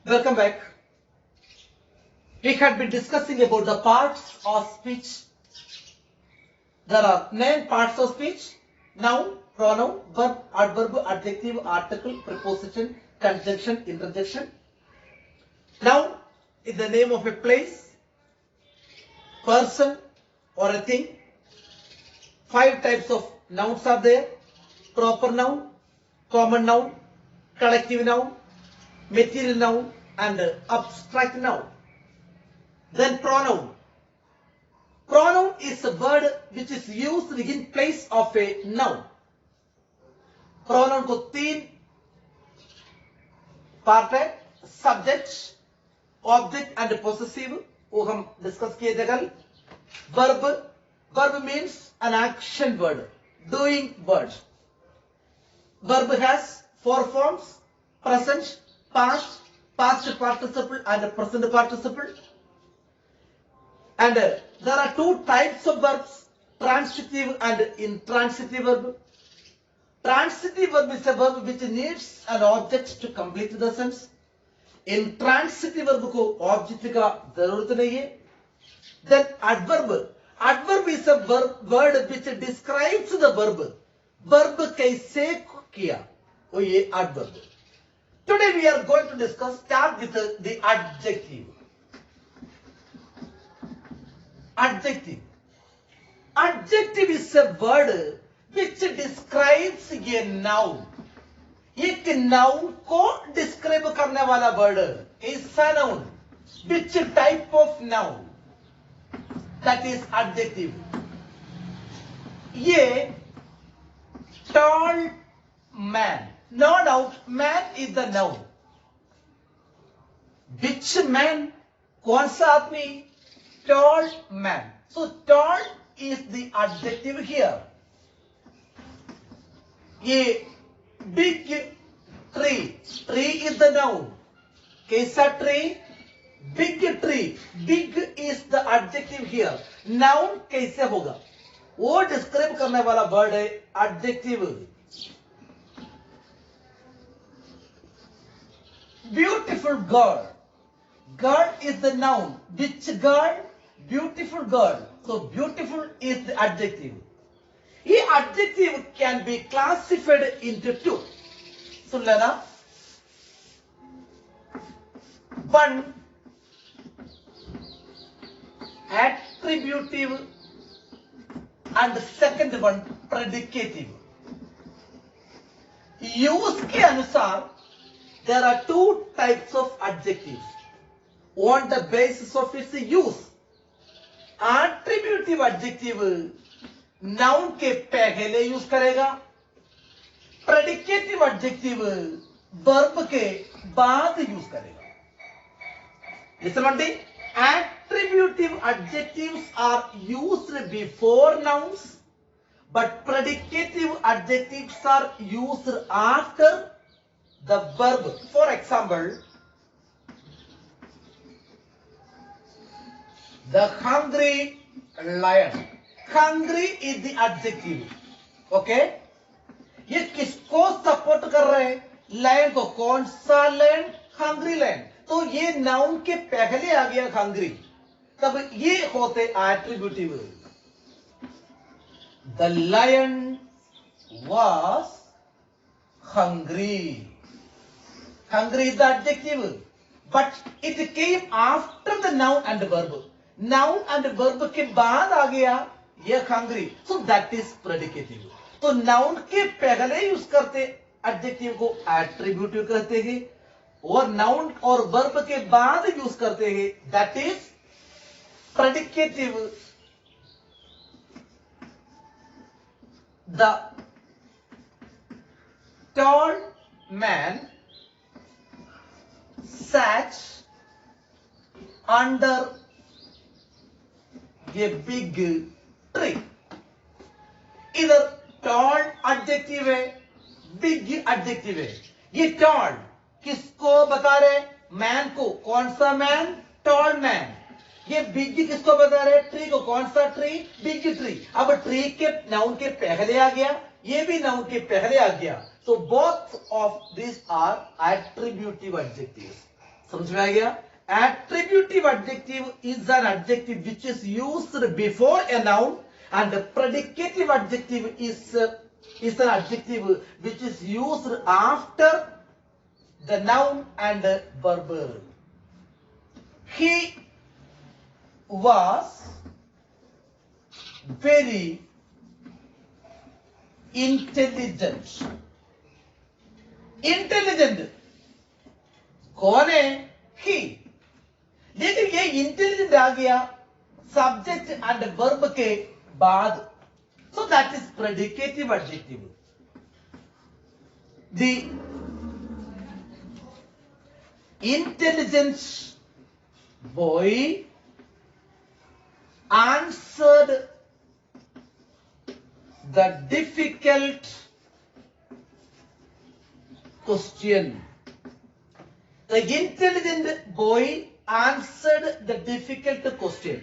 Welcome back. We had been discussing about the parts of speech. There are 9 parts of speech: noun, pronoun, verb, adverb, adjective, article, preposition, conjunction, interjection. Noun is the name of a place, person, or a thing. 5 types of nouns are there: proper noun, common noun, collective noun, material noun, and abstract noun. Then pronoun. Pronoun is a word which is used in place of a noun. Pronoun को 3 part है: subject, object and possessive, वो हम discuss किए थे कल. Verb means an action word, doing word. Verb has 4 forms: present, past, past participle and present participle. And there are 2 types of verbs: transitive and intransitive verb. Transitive verb is a verb which needs an object to complete the sentence. Intransitive verb को object का जरूरत नहीं है. Then adverb. Adverb is a word which describes the verb. Verb कैसे किया, वो ये adverb. Today we are going to discuss, start with the adjective. Adjective. Adjective is a word which describes a noun. एक noun को describe करने वाला word is a noun. Which type of noun? That is adjective. ये tall man. No doubt, man is the noun. Which man? कौन सा आदमी? Tall man. So tall is the adjective here. ये big tree. Tree is the noun. कैसा tree? Big tree. Big is the adjective here. Noun कैसे होगा? वो describe करने वाला word है adjective. Beautiful girl. Girl is the noun. Which girl? Beautiful girl. So beautiful is the adjective. ये adjective can be classified into 2. सुन लेना. 1 attributive and second one predicative. use के अनुसार there are 2 types of adjectives on the basis of its use. Attributive adjective noun के पहले use करेगा. Predicative adjective verb के बाद use करेगा. Listen one thing. Attributive adjectives are used before nouns, but predicative adjectives are used after the verb. For example, the hungry lion. Hungry is the adjective. Okay? ये किसको support कर रहे हैं? Lion को. कौन सा लायन? Hungry lion. तो ये नाउन के पहले आ गया हंग्री, तब ये होते attributive. The lion was hungry. Hungry is the adjective, but it came after the noun and verb. Noun and verb के बाद आ गया ये hungry. So that is predicative. तो नाउन के पहले यूज करते एडजेक्टिव को एट्रीब्यूटिव कहते हैं, और नाउन और वर्ब के बाद यूज करते हैं, that is predicative. The tall man sat under a big tree. इधर tall adjective है, big adjective है. ये tall किसको बता रहे? मैन को. कौन सा मैन? Tall man. ये बिग किसको बता रहे? ट्री को. कौन सा ट्री? Big tree. अब ट्री के नाउन के पहले आ गया, ये भी नाउन के पहले आ गया. So both of these are attributive adjectives. समझ में आ गया? Attributive adjective is an adjective which is used before a noun, and the predicative adjective is an adjective which is used after the noun and verb. He was very intelligent. Intelligent कौन है? He. लेकिन ये intelligent आ गया subject and verb के बाद, सो that is predicative adjective. The intelligent boy answered the difficult question. The intelligent boy answered the difficult question.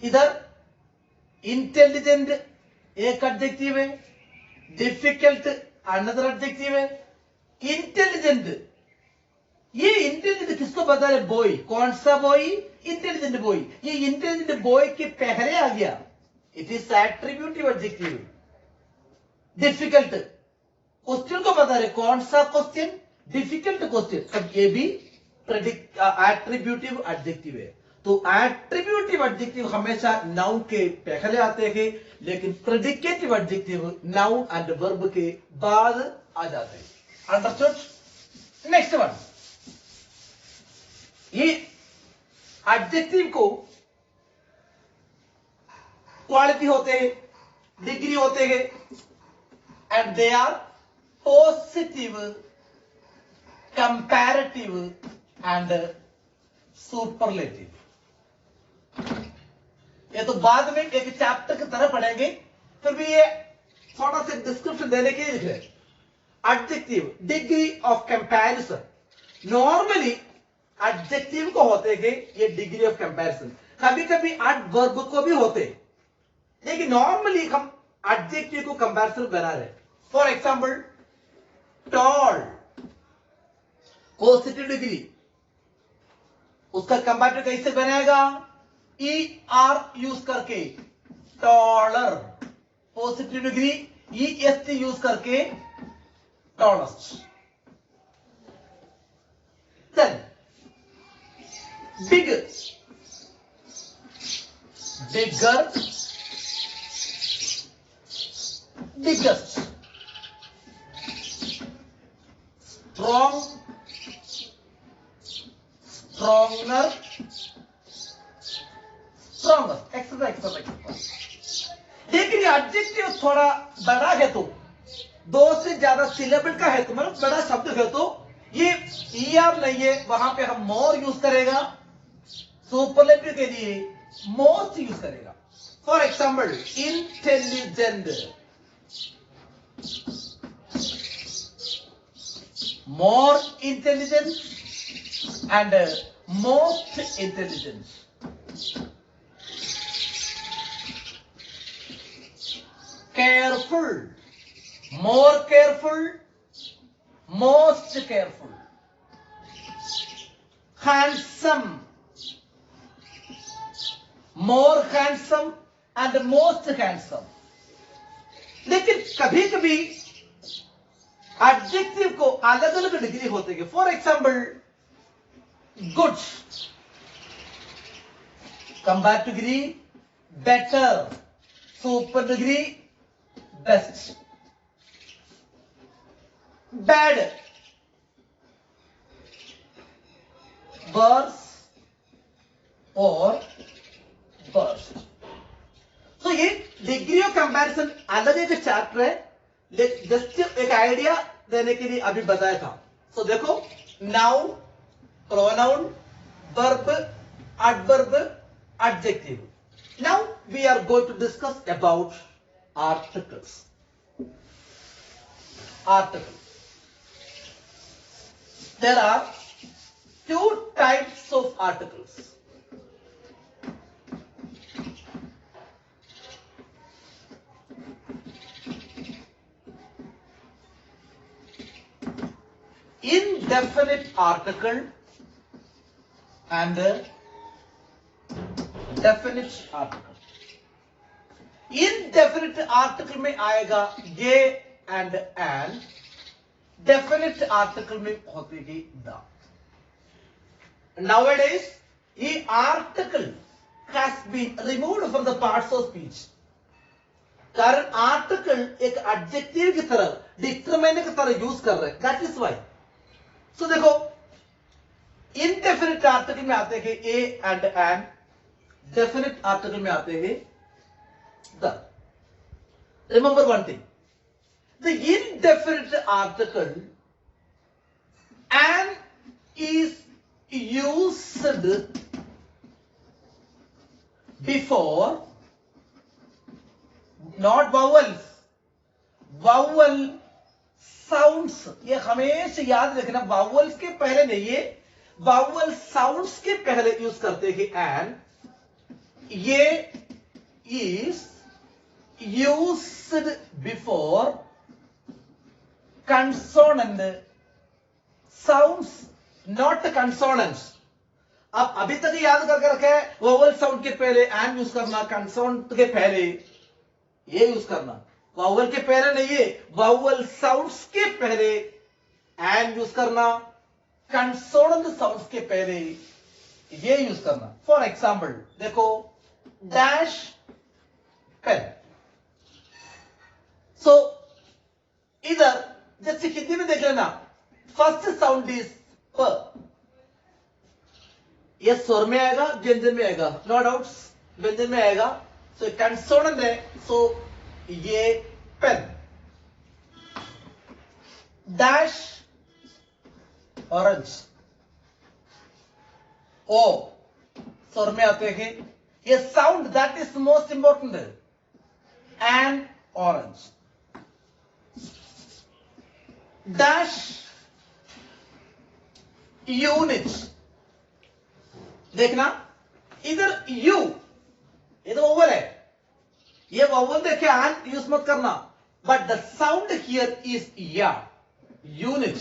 इधर intelligent एक adjective है, डिफिकल्ट अनदर एडजेक्टिव है. इंटेलिजेंट, ये इंटेलिजेंट किसको बता रहे? बॉय. कौन सा बॉय? Intelligent boy. ये इंटेलिजेंट बॉय के पहले आ गया. It is attributive adjective. Difficult question को बता रहे. कौन सा क्वेश्चन? Difficult question. अब ये भी एट्रीब्यूटिव एडजेक्टिव है. तो एट्रीब्यूटिव एडजेक्टिव हमेशा नाउन के पहले आते हैं, लेकिन predicative adjective noun and verb के बाद आ जाते हैं. अंडरस्टूड? Next one. ये एडजेक्टिव को क्वालिटी होते हैं, डिग्री होते हैं, and they are positive, comparative and superlative. ये तो बाद में एक चैप्टर की तरह पढ़ेंगे, फिर भी ये थोड़ा सा डिस्क्रिप्शन देने के लिए लिख रहे हैं. Adjective degree of comparison. Normally adjective को होते हैं ये डिग्री ऑफ कंपैरिजन. कभी कभी एडवर्ब को भी होते, लेकिन नॉर्मली हम एडजेक्टिव को कंपैरिजन बना रहे. For example tall, positive degree, उसका कंपैरेटिव कैसे बनेगा? ई आर यूज करके taller. Positive degree E S T use करके tallest. Then big, bigger, biggest, strong, stronger, stronger, etcetera etcetera etcetera. लेकिन ये एडजेक्टिव थोड़ा बड़ा है, तो दो से ज्यादा सिलेबल का है, तो मतलब बड़ा शब्द है, तो ये ईआर नहीं है, वहां पे हम मोर यूज करेगा. सुपरलेटिव के लिए मोस्ट यूज करेगा. For example intelligent, more intelligent and most intelligent. Careful, more careful, most careful. Handsome, more handsome and most handsome. लेकिन कभी कभी एडजेक्टिव को अलग अलग डिग्री होते हैं. For example good, comparative degree better, super degree best. Bad, worse or worst. तो ये डिग्री ऑफ कंपैरिजन अलग एक चैप्टर है, जस्ट एक आइडिया देने के लिए अभी बताया था. सो देखो, noun, pronoun, verb, adverb, adjective. Now we are going to discuss about articles. Article. There are two types of articles. Indefinite article and definite article. Indefinite article में आएगा ये and an. Definite article में होगी the. Nowadays, ये article has been removed from the parts of speech. कारण article एक adjective की तरह, डिटरमिनर की तरह यूज कर रहे हैं. That is why. सो देखो, इनडेफिनिट आर्टिकल में आते हैं a and an. Definite article में आते हैं the. Remember one thing, the indefinite article an is used before not vowels. Vowel sounds, ये हमेशा याद रखना, वावल्स के पहले नहीं, ये वावल साउंड्स के पहले यूज करते हैं एंड. ये is used before consonant sounds, not consonants. अब अभी तक याद करके रखे, वावल साउंड के पहले एंड यूज करना, कंसोनेंट के पहले ये यूज करना. वावल के पहले नहीं, ये वावल साउंड्स के पहले एंड यूज करना, कंसोनेंट साउंड्स के पहले ये यूज करना. फॉर एग्जाम्पल देखो, डैश पेन. सो इधर जैसे हिंदी में देख लेना, फर्स्ट साउंड इज प. ये स्वर में आएगा, व्यंजन में आएगा, नो डाउट व्यंजन में आएगा. सो कंसोनेंट है, सो ये पेन. डैश ऑरेंज, ओ स्वर में आते हैं. ये sound that is most important. And orange. Dash unit. देखना इधर यू, ये तो वोवल है, ये वोवल देखे एंड यूज मत करना, but the sound here is या, यूनिट.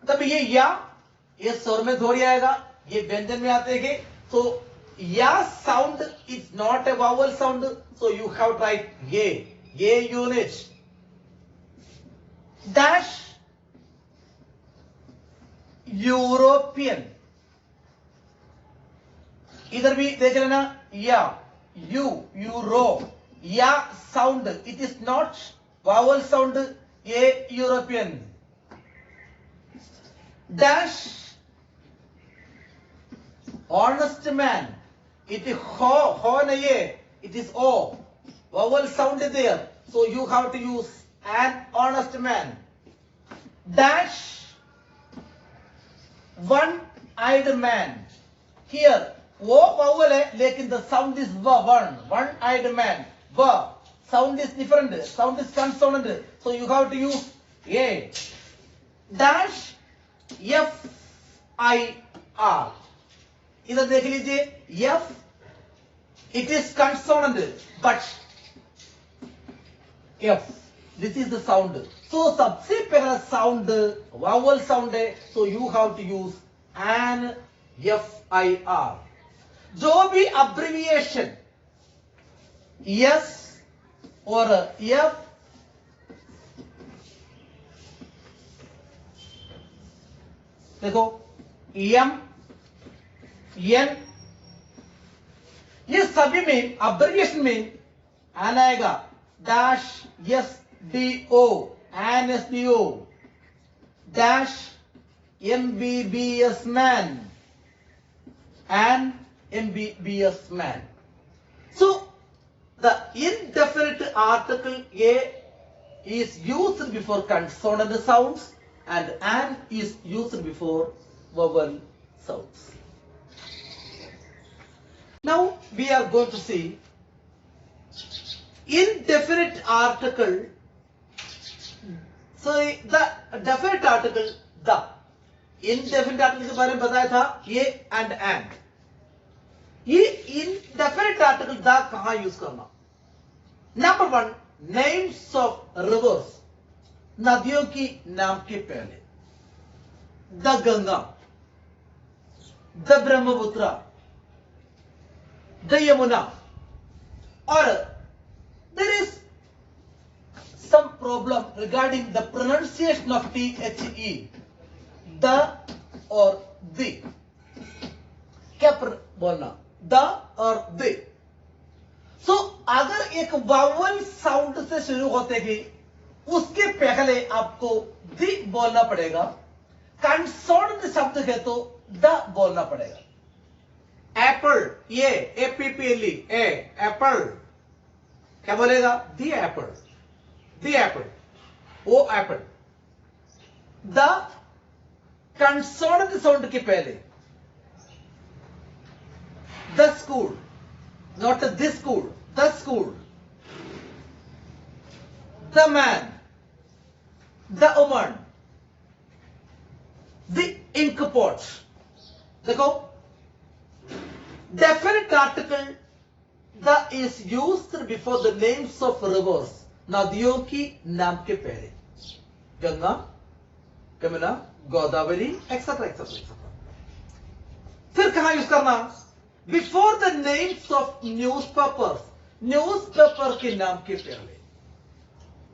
तब ये स्वर में थोड़ी आएगा, ये व्यंजन में आते हैं. सो या sound is not a vowel sound, so you have to write ये यूनिट. Dash European. इधर भी देख लेना, या यूरो, या sound it is not vowel sound, ये European. Dash honest man, it हो नहीं है, it is O, vowel sound is there, so you have to use an honest man. Dash one eyed man. Here वो vowel है, लेकिन the sound is one eyed man. व sound is different, sound is consonant, so you have to use a. Dash F I R. इधर देख लीजिए, F it is consonant, but F this is the sound. So सबसे पहला sound vowel sound है, so you have to use an F I R. जो भी abbreviation S और F, देखो एम एन, ये सभी में अब्रिविएशन में एन आएगा. Dash S D O, an S D O. Dash MBBS man and MBBS man. So the indefinite article A is used before consonant sounds and an is used before vowel sounds. Now we are going to see indefinite article. So the definite article the, indefinite article के बारे में बताया था ये and and. ये indefinite article the कहाँ use करना? Number one, names of rivers, नदियों की नाम के पहले. The Ganga, the Brahmaputra, the Yamuna, or there is some problem regarding the pronunciation of THE, the or the. क्या बोलना, the और the. So अगर एक वावल साउंड से शुरू होते ही उसके पहले आपको the बोलना पड़ेगा, कंसोनेंट शब्द है तो the बोलना पड़ेगा. एप्पल, ये APPLE, एप्पल, क्या बोलेगा? the apple, the apple, वो एप्पल. the कंसोनेंट साउंड के पहले the school, not this school, the school, the man, the woman, the ink pot. देखो, definite article the is used before the names of rivers, नदियों की नाम के पहले. Ganga, Yamuna, Godavari, etc. etc. फिर कहां यूज करना? Before the names of newspapers, newspaper के नाम के पहले.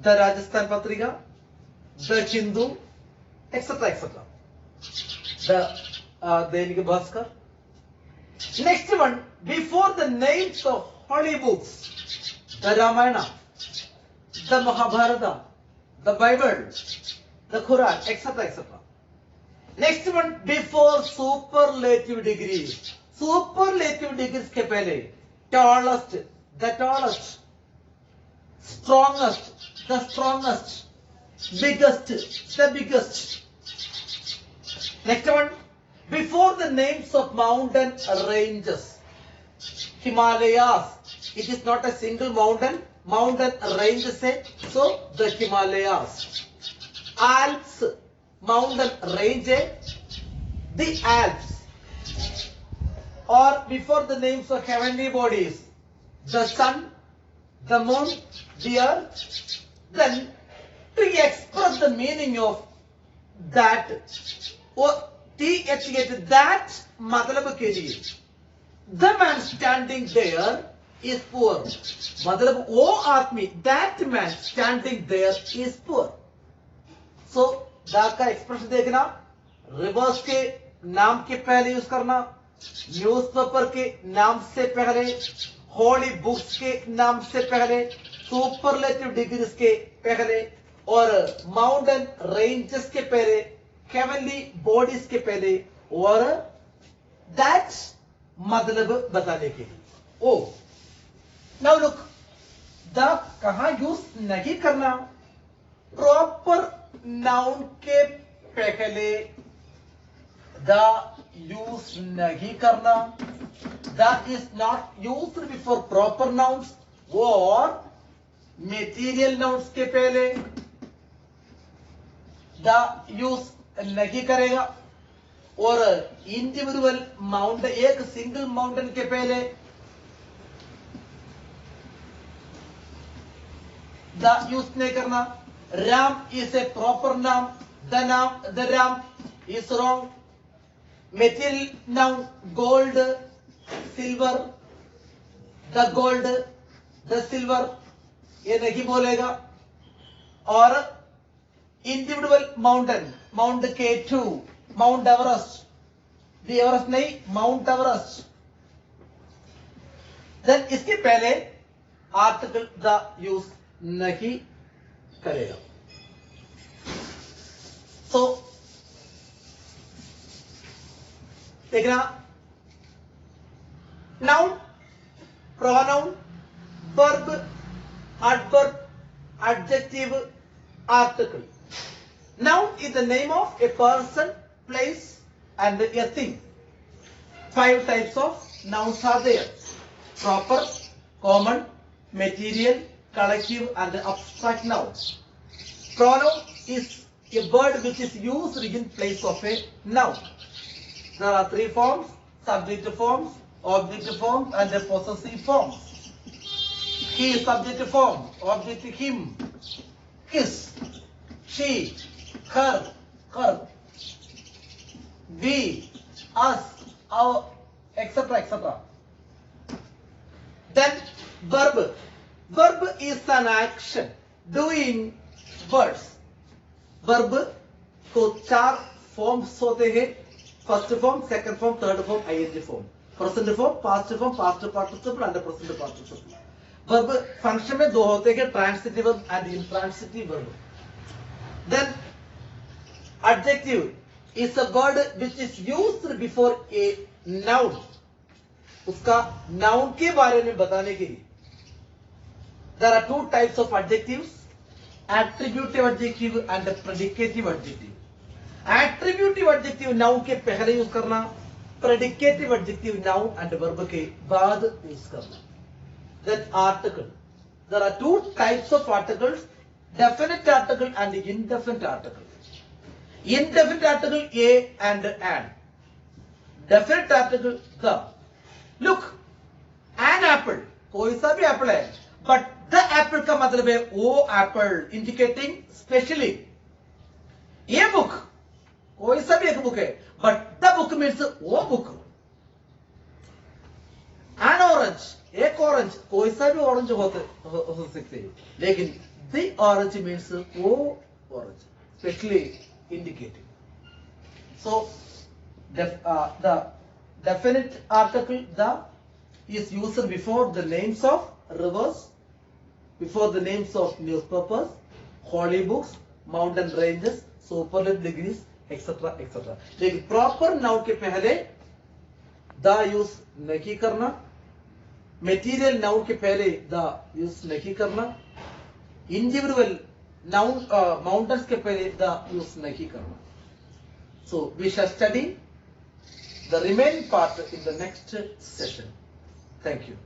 The Rajasthan Patrika, the Hindu, etc. etc. The Dainik Bhaskar. Next one, before the names of holy books, the Ramayana, the Mahabharata, the Bible, the Quran, etc. etc. Next one, before superlative degrees. Superlative degrees के पहले tallest, the tallest, strongest, the strongest, biggest, the biggest. Next one, before the names of mountain ranges. Himalayas, it is not a single mountain, mountain ranges say, so the Himalayas. Alps, mountain range, the Alps. Or before the names of heavenly bodies, the sun, the moon, the earth. Then to express the meaning of that, or that मतलब के लिए, the man standing there is poor. मतलब वो आदमी, that man standing there is poor. So that का expression देखना, reverse के नाम के पहले यूज करना, न्यूज़पेपर के नाम से पहले, होली बुक्स के नाम से पहले, सुपरलेटिव डिग्रीज के पहले, और माउंटेन रेंजेस के पहले, हेवनली बॉडीज के पहले, और दैट मतलब बताने के लिए. ओ नाउ लुक, द कहां यूज नहीं करना? प्रॉपर नाउन के पहले द यूज नहीं करना. That is not used before proper nouns or material nouns के पहले the use नहीं करेगा. और इंडिविजुअल माउंटेन, एक सिंगल माउंटेन के पहले the use नहीं करना. Ram is a proper noun. The Ram is wrong. Material noun, gold, silver, the gold, the silver, ये नहीं बोलेगा. और individual mountain, mount K2, mount Everest, the Everest नहीं, माउंट एवरेस्ट. देन इसके पहले आर्टिकल द यूज नहीं करेगा. तो देखना, noun, pronoun, verb, adverb, adjective, article. Noun is the name of a person, place, and a thing. 5 types of nouns are there: proper, common, material, collective, and abstract nouns. Pronoun is a word which is used in place of a noun. There are 3 forms: subject forms, object form, and the possessive form. He is subject form, object him, his, she, her, we, us, etc. etc. Then verb. Verb is an action doing words. Verb को 4 forms होते हैं, first form, second form, third form, I N G form, present form, past participle and present participle. Verb function में 2 होते हैं, transitive verb and intransitive verb. Then adjective is a word which is used before a noun, उसका noun के बारे में बताने के लिए। There are 2 types of adjectives, attributive adjective and predicative adjective. Attributive adjective noun के पहले यूज करना, predicative adjective noun and verb के बाद यूज करना। Then article. There are 2 types of articles, definite article and indefinite article. Indefinite article a and an. Definite article the. Look, an apple, कोई सा भी Apple है, but the Apple का मतलब है वो एप्पल, इंडिकेटिंग स्पेशली। ये बुक, कोई सा भी एक बुक है, बट द बुक मीन्स वो बुक। एन ऑरेंज, एक ऑरेंज, कोई सा भी ऑरेंज हो सकते हैं, लेकिन द ऑरेंज मीन्स वो orange, specially indicating. So the definite article the is used before the names of rivers, before the names of newspapers, holy books, mountain ranges, superlative degrees, etc. etc. लेकिन proper noun के पहले the use नहीं करना, material noun के पहले the use नहीं करना, individual noun mountains के पहले the use नहीं करना. So we shall study the remaining part in the next session. Thank you.